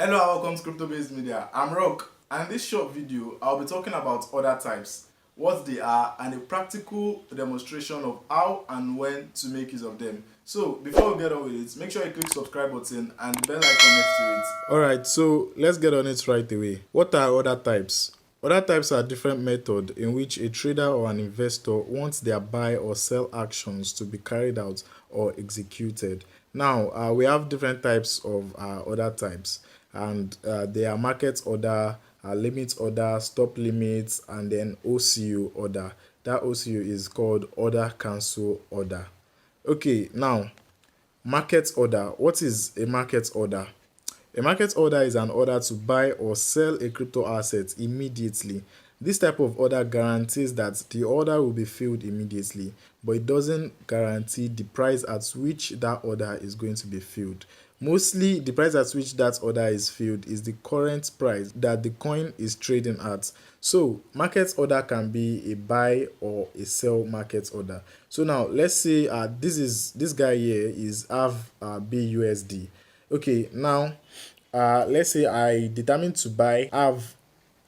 Hello and welcome to Crypto Based Media. I'm Rock, and in this short video, I'll be talking about order types, what they are, and a practical demonstration of how and when to make use of them. So, before we get on with it, make sure you click subscribe button and the bell icon next to it. Alright, so let's get on it right away. What are order types? Order types are different methods in which a trader or an investor wants their buy or sell actions to be carried out or executed. Now, we have different types of order types, and they are market order, limit order, stop limits, and then OCU order. That OCU is called order cancel order. Okay, now market order. What is a market order? A market order is an order to buy or sell a crypto asset immediately. This type of order guarantees that the order will be filled immediately, but it doesn't guarantee the price at which that order is going to be filled. Mostly, the price at which that order is filled is the current price that the coin is trading at. So, market order can be a buy or a sell market order. So now, let's say this guy here is have BUSD. Okay, now let's say I determine to buy half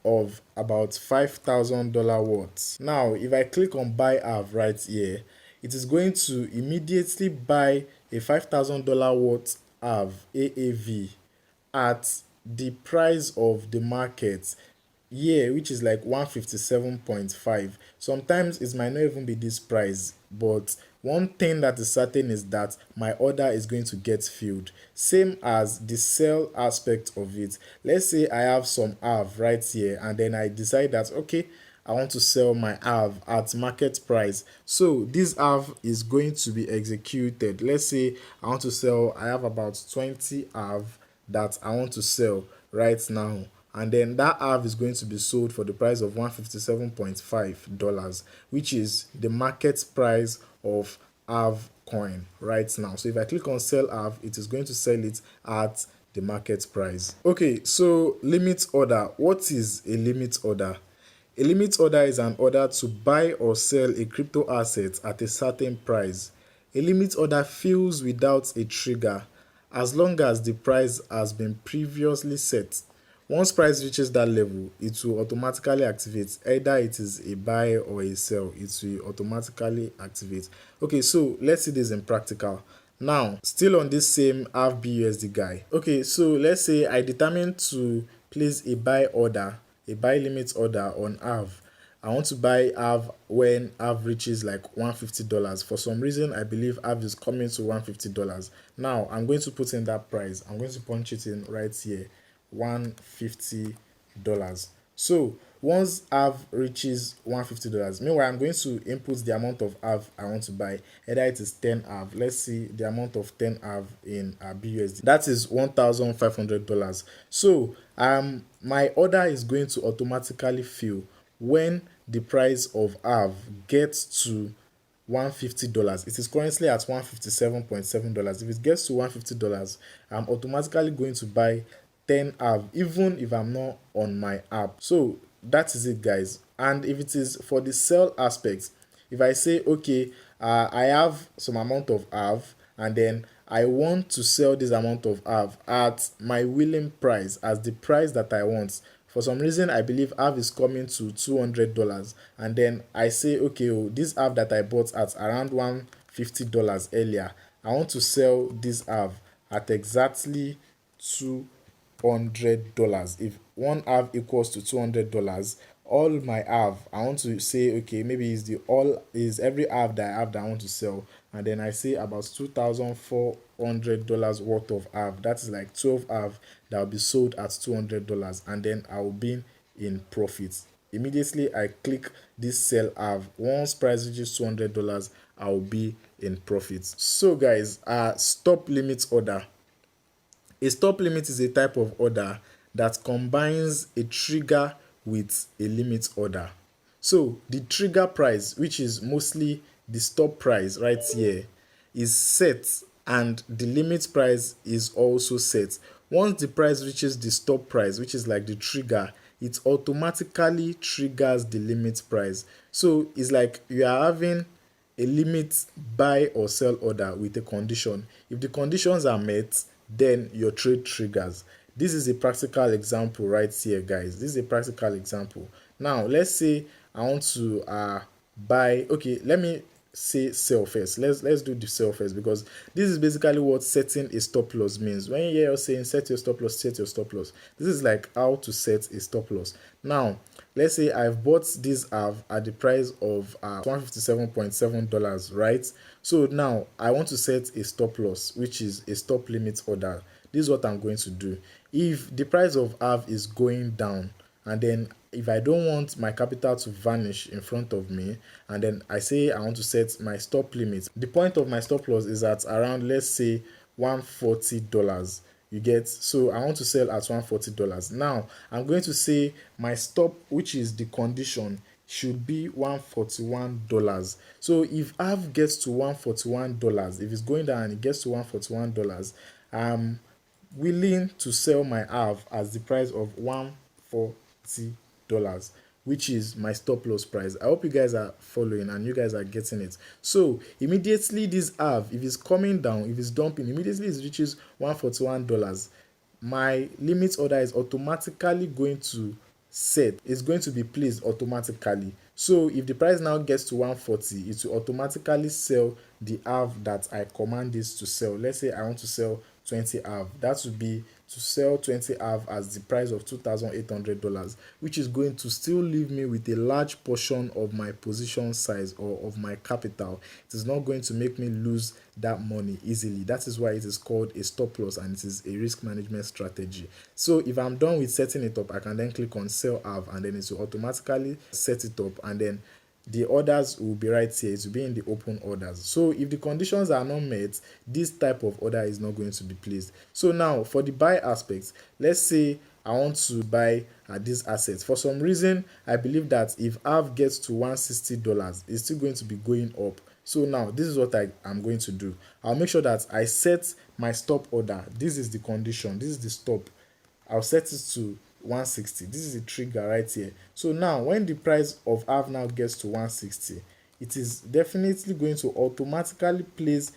of about $5,000 worth. Now, if I click on buy half right here, it is going to immediately buy a $5,000 worth half AAV at the price of the market here, which is like 157.5. Sometimes it might not even be this price, but one thing that is certain is that my order is going to get filled. Same as the sell aspect of it. Let's say I have some half right here, and then I decide that okay, I want to sell my half at market price. So this half is going to be executed. Let's say I have about 20 half that I want to sell right now, and then that half is going to be sold for the price of $157.5, which is the market price of half coin right now. So if I click on sell half, it is going to sell it at the market price. Okay, so limit order. What is a limit order? A limit order is an order to buy or sell a crypto asset at a certain price. A limit order fills without a trigger as long as the price has been previously set. Once price reaches that level, it will automatically activate. Either it is a buy or a sell, it will automatically activate. Okay, so let's see this in practical. Now, still on this same half BUSD guy. Okay, so let's say I determine to place a buy order, a buy limit order on half. I want to buy half when half reaches like $150. For some reason, I believe half is coming to $150. Now, I'm going to put in that price. I'm going to punch it in right here, $150. So once half reaches $150, meanwhile, I'm going to input the amount of half I want to buy. Either it is 10 half. Let's see the amount of 10 half in BUSD. That is $1,500. So my order is going to automatically fill when the price of half gets to $150. It is currently at $157.7. If it gets to $150, I'm automatically going to buy 10 half even if I'm not on my app. So that is it, guys. And if it is for the sell aspect, if I say okay, I have some amount of half, and then I want to sell this amount of half at my willing price, as the price that I want. For some reason, I believe half is coming to $200, and then I say okay, oh, this half that I bought at around $150 earlier, I want to sell this half at exactly $200. If one half equals to $200, all my half, I want to say okay, maybe is every half that I have that I want to sell, and then I say about $2,400 worth of half. That is like 12 half that will be sold at $200, and then I will be in profit. Immediately I click this sell half. Once price reaches $200, I will be in profit. So guys, stop limit order. A stop limit is a type of order that combines a trigger with a limit order. So the trigger price, which is mostly the stop price right here, is set, and the limit price is also set. Once the price reaches the stop price, which is like the trigger, it automatically triggers the limit price. So it's like you are having a limit buy or sell order with a condition. If the conditions are met, then your trade triggers. This is a practical example right here, guys. This is a practical example. Now let's say I want to buy. Okay, let me say sell first. Let's do the sell first, because this is basically what setting a stop loss means. When you hear us saying set your stop loss, set your stop loss, this is like how to set a stop loss. Now let's say I've bought this half at the price of $157.7, right? So now I want to set a stop loss, which is a stop limit order. This is what I'm going to do. If the price of half is going down, and then if I don't want my capital to vanish in front of me, and then I say I want to set my stop limit, the point of my stop loss is at around, let's say, $140. You get? So I want to sell at $140. Now I'm going to say my stop, which is the condition, should be $141. So if half gets to $141, if it's going down and it gets to $141, I'm willing to sell my half as the price of $140, which is my stop loss price. I hope you guys are following and you guys are getting it. So immediately this half, if it's coming down, if it's dumping, immediately it reaches $141, my limit order is automatically going to set. It's going to be placed automatically. So if the price now gets to 140, it will automatically sell the half that I command this to sell. Let's say I want to sell 20 half. That would be to sell 20 half as the price of $2,800, which is going to still leave me with a large portion of my position size or of my capital. It is not going to make me lose that money easily. That is why it is called a stop loss, and it is a risk management strategy. So if I'm done with setting it up, I can then click on sell half, and then it will automatically set it up, and then the orders will be right here. It will be in the open orders. So if the conditions are not met, this type of order is not going to be placed. So now for the buy aspect, let's say I want to buy these assets. For some reason, I believe that if half gets to $160, it's still going to be going up. So now this is what I'm going to do. I'll make sure that I set my stop order. This is the condition. This is the stop. I'll set it to 160. This is the trigger right here. So now when the price of half now gets to 160, it is definitely going to automatically place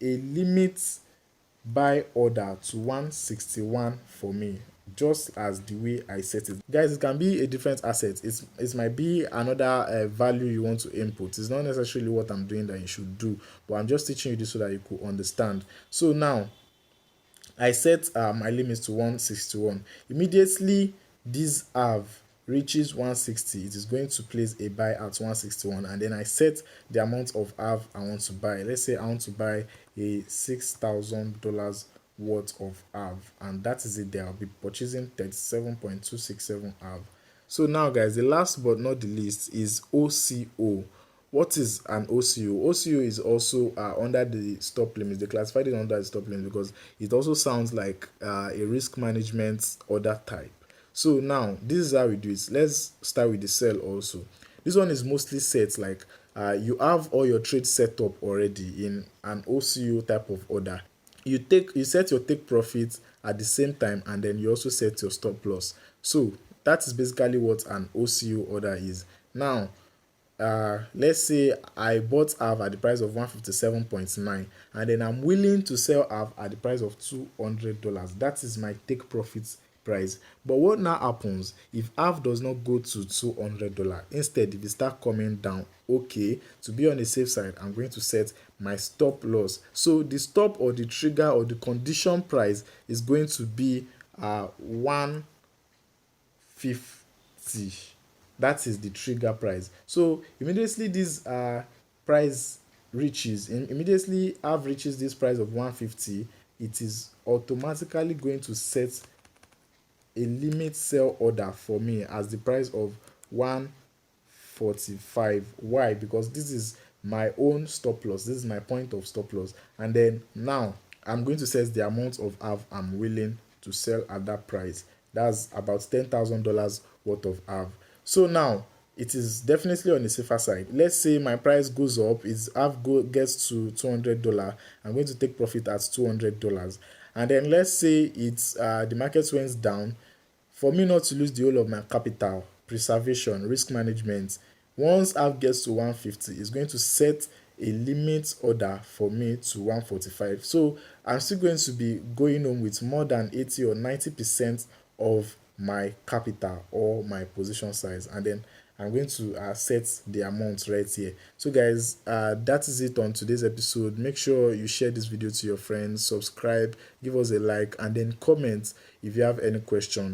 a limit buy order to 161 for me, just as the way I set it. Guys, it can be a different asset. It might be another value you want to input. It's not necessarily what I'm doing that you should do, but I'm just teaching you this so that you could understand. So now I set my limits to 161. Immediately this half reaches 160, it is going to place a buy at 161, and then I set the amount of half I want to buy. Let's say I want to buy a $6,000 worth of half, and that is it there. I'll be purchasing 37.267 half. So now guys, the last but not the least is OCO. What is an OCO? OCO is also under the stop limits. They classified it under the stop limit because it also sounds like a risk management order type. So now this is how we do it. Let's start with the sell also. This one is mostly set like you have all your trades set up already in an OCO type of order. You set your take profit at the same time, and then you also set your stop loss. So that is basically what an OCO order is. Now let's say I bought half at the price of 157.9, and then I'm willing to sell half at the price of $200. That is my take profit price. But what now happens if half does not go to $200? Instead, if it start coming down, okay, to be on the safe side, I'm going to set my stop loss. So the stop or the trigger or the condition price is going to be 150. That is the trigger price. So immediately this price reaches, immediately half reaches this price of 150, it is automatically going to set a limit sell order for me as the price of 145. Why? Because this is my own stop loss. This is my point of stop loss. And then now I'm going to set the amount of half I'm willing to sell at that price. That's about $10,000 worth of half. So now it is definitely on the safer side. Let's say my price goes up, its half gets to $200. I'm going to take profit at $200. And then let's say it's the market went down. For me not to lose the whole of my capital, preservation, risk management, once half gets to 150, it's going to set a limit order for me to 145. So I'm still going to be going home with more than 80 or 90% of my capital or my position size, and then I'm going to set the amount right here. So guys, that is it on today's episode. Make sure you share this video to your friends, subscribe, give us a like, and then comment if you have any question.